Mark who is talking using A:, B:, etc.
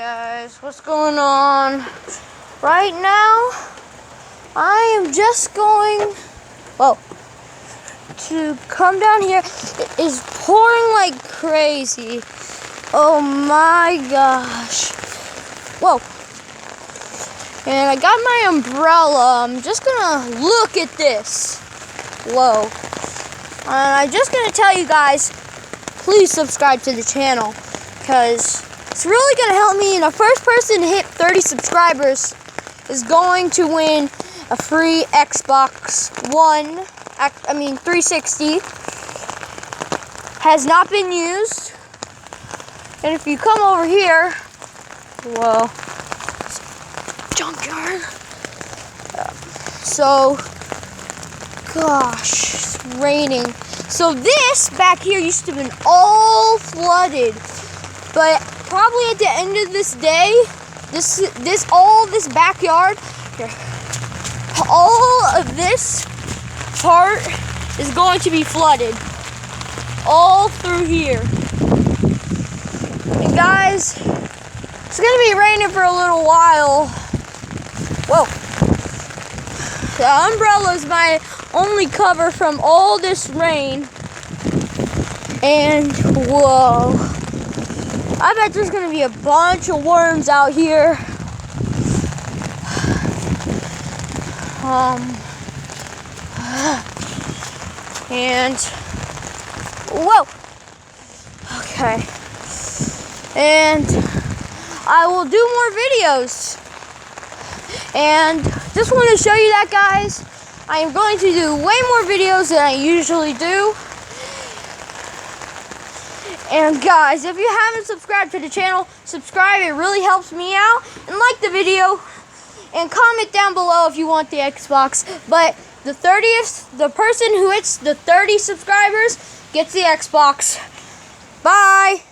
A: guys, what's going on? Right now, I am just going, to come down here. It is pouring like crazy. Oh my gosh. Whoa. And I got my umbrella. I'm just gonna look at this. Whoa. And I'm just gonna tell you guys, please subscribe to the channel, because it's really going to help me, and the first person to hit 30 subscribers is going to win a free Xbox One, 360. Has not been used. And if you come over here, whoa, junkyard. So, gosh, it's raining. So this back here used to have been all flooded, but probably at the end of this day, all this backyard, all of this part is going to be flooded, all through here. And guys, it's gonna be raining for a little while. Whoa. The umbrella is my only cover from all this rain. And whoa, I bet there's gonna be a bunch of worms out here. And whoa. Okay. And I will do more videos. And just want to show you that, guys. I am going to do way more videos than I usually do. And guys, if you haven't subscribed to the channel, subscribe. It really helps me out. And like the video. And comment down below if you want the Xbox. But the person who hits the 30 subscribers gets the Xbox. Bye.